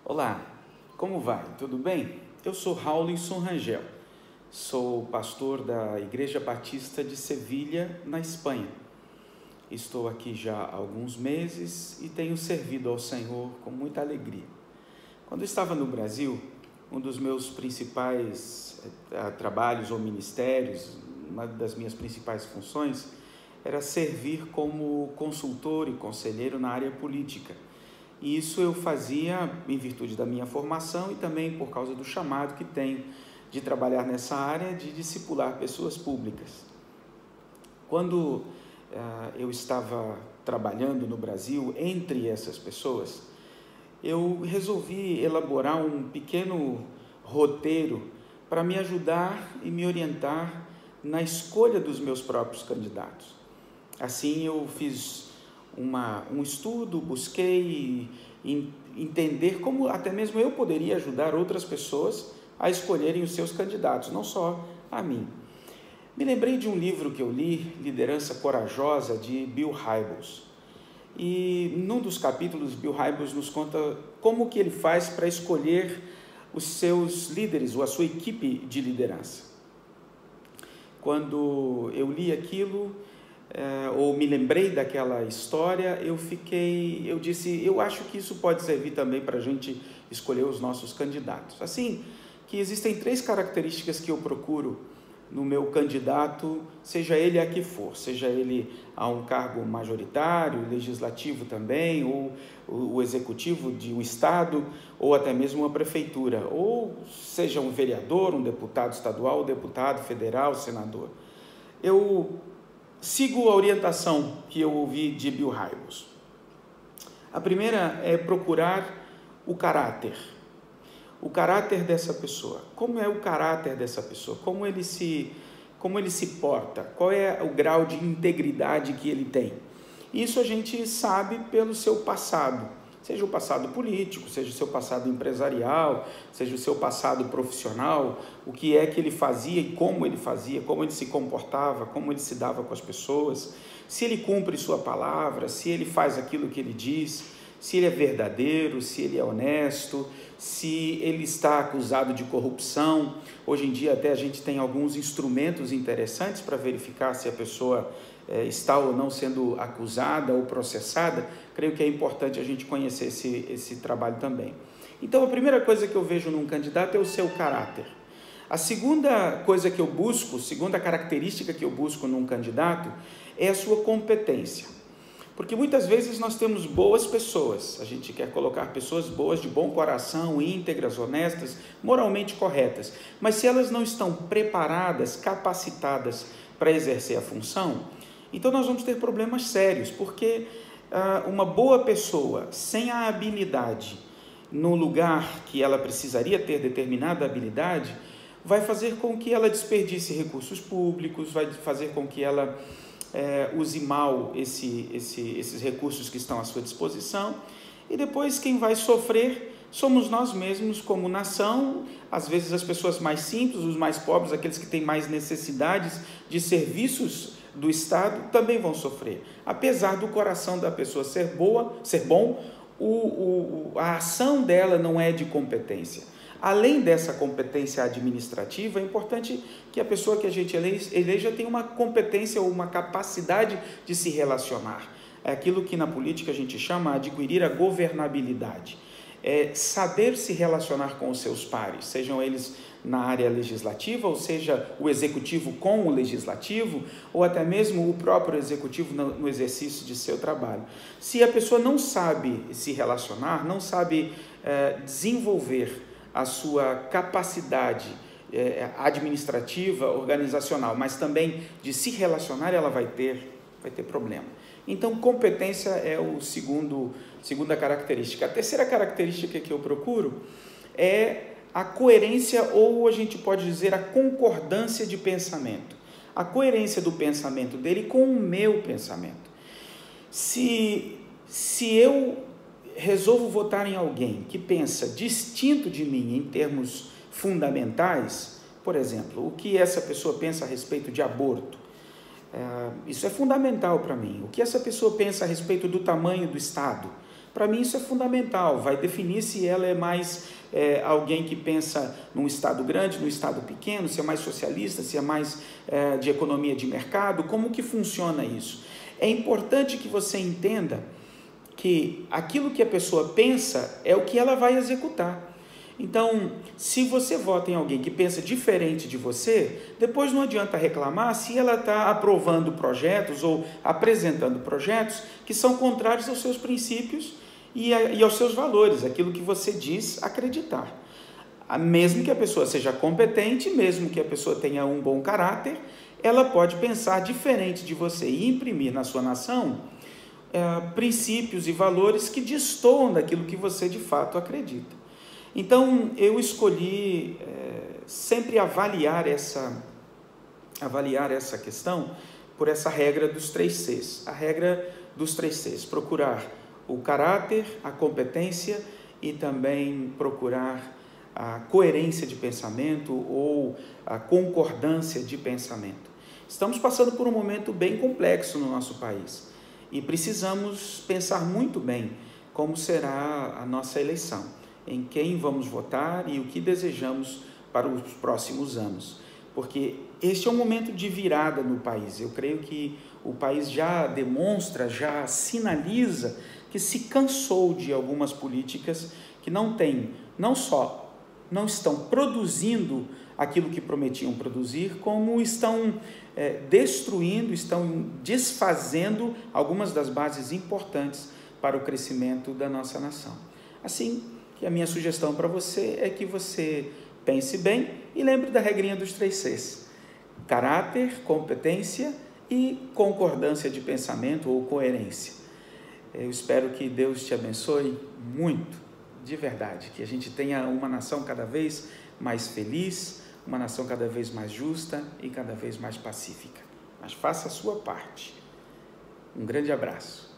Olá, como vai? Tudo bem? Eu sou Raulinson Rangel, sou pastor da Igreja Batista de Sevilha, na Espanha. Estou aqui já há alguns meses e tenho servido ao Senhor com muita alegria. Quando estava no Brasil, um dos meus principais trabalhos ou ministérios, uma das minhas principais funções, era servir como consultor e conselheiro na área política. E isso eu fazia em virtude da minha formação e também por causa do chamado que tenho de trabalhar nessa área de discipular pessoas públicas. Quando eu estava trabalhando no Brasil entre essas pessoas, eu resolvi elaborar um pequeno roteiro para me ajudar e me orientar na escolha dos meus próprios candidatos. Assim eu fiz um estudo, busquei entender como até mesmo eu poderia ajudar outras pessoas a escolherem os seus candidatos, não só a mim. Me lembrei de um livro que eu li, Liderança Corajosa, de Bill Hybels. E num dos capítulos, Bill Hybels nos conta como que ele faz para escolher os seus líderes ou a sua equipe de liderança. Quando eu li aquilo, ou me lembrei daquela história, eu disse, eu acho que isso pode servir também para a gente escolher os nossos candidatos. Assim, que existem 3 características que eu procuro no meu candidato, seja ele a que for, seja ele a um cargo majoritário, legislativo também, ou o executivo de um estado, ou até mesmo uma prefeitura, ou seja um vereador, um deputado estadual, um deputado federal, senador. Eu sigo a orientação que eu ouvi de Bill Hybels. A primeira é procurar o caráter dessa pessoa. Como é o caráter dessa pessoa? Como ele se porta? Qual é o grau de integridade que ele tem? Isso a gente sabe pelo seu passado, seja o passado político, seja o seu passado empresarial, seja o seu passado profissional, o que é que ele fazia e como ele se comportava, como ele se dava com as pessoas, se ele cumpre sua palavra, se ele faz aquilo que ele diz, se ele é verdadeiro, se ele é honesto, se ele está acusado de corrupção. Hoje em dia até a gente tem alguns instrumentos interessantes para verificar se a pessoa está ou não sendo acusada ou processada. Creio que é importante a gente conhecer esse trabalho também. Então, a primeira coisa que eu vejo num candidato é o seu caráter. A segunda coisa que eu busco, segunda característica que eu busco num candidato é a sua competência. Porque muitas vezes nós temos boas pessoas, a gente quer colocar pessoas boas, de bom coração, íntegras, honestas, moralmente corretas, mas se elas não estão preparadas, capacitadas para exercer a função, então nós vamos ter problemas sérios, porque uma boa pessoa sem a habilidade no lugar que ela precisaria ter determinada habilidade, vai fazer com que ela desperdice recursos públicos, vai fazer com que ela use mal esses recursos que estão à sua disposição, e depois quem vai sofrer somos nós mesmos como nação, às vezes as pessoas mais simples, os mais pobres, aqueles que têm mais necessidades de serviços do Estado, também vão sofrer. Apesar do coração da pessoa ser bom, a ação dela não é de competência. Além dessa competência administrativa, é importante que a pessoa que a gente eleja tenha uma competência ou uma capacidade de se relacionar. É aquilo que na política a gente chama de adquirir a governabilidade. É saber se relacionar com os seus pares, sejam eles na área legislativa, ou seja, o executivo com o legislativo, ou até mesmo o próprio executivo no exercício de seu trabalho. Se a pessoa não sabe se relacionar, não sabe desenvolver a sua capacidade administrativa, organizacional, mas também de se relacionar, ela vai ter problema. Então, competência é a segunda característica. A terceira característica que eu procuro é a coerência, ou a gente pode dizer a concordância de pensamento. A coerência do pensamento dele com o meu pensamento. Se eu resolvo votar em alguém que pensa distinto de mim em termos fundamentais, por exemplo, o que essa pessoa pensa a respeito de aborto, isso é fundamental para mim. O que essa pessoa pensa a respeito do tamanho do Estado, Para mim isso é fundamental, vai definir se ela é mais alguém que pensa num Estado grande, num Estado pequeno, se é mais socialista, se é mais de economia de mercado, como que funciona isso? É importante que você entenda que aquilo que a pessoa pensa é o que ela vai executar. Então, se você vota em alguém que pensa diferente de você, depois não adianta reclamar se ela está aprovando projetos ou apresentando projetos que são contrários aos seus princípios e aos seus valores, aquilo que você diz acreditar. Mesmo que a pessoa seja competente, mesmo que a pessoa tenha um bom caráter, ela pode pensar diferente de você e imprimir na sua nação princípios e valores que destoam daquilo que você de fato acredita. Então, eu escolhi sempre avaliar essa questão por essa regra dos 3 Cs. A regra dos 3 Cs, procurar o caráter, a competência e também procurar a coerência de pensamento ou a concordância de pensamento. Estamos passando por um momento bem complexo no nosso país e precisamos pensar muito bem como será a nossa eleição, em quem vamos votar e o que desejamos para os próximos anos, porque este é um momento de virada no país. Eu creio que o país já demonstra, já sinaliza que se cansou de algumas políticas que não estão produzindo aquilo que prometiam produzir, como estão destruindo, estão desfazendo algumas das bases importantes para o crescimento da nossa nação. Assim, que a minha sugestão para você é que você pense bem e lembre da regrinha dos 3 Cs: caráter, competência e concordância de pensamento ou coerência. Eu espero que Deus te abençoe muito, de verdade, que a gente tenha uma nação cada vez mais feliz, uma nação cada vez mais justa e cada vez mais pacífica. Mas faça a sua parte. Um grande abraço.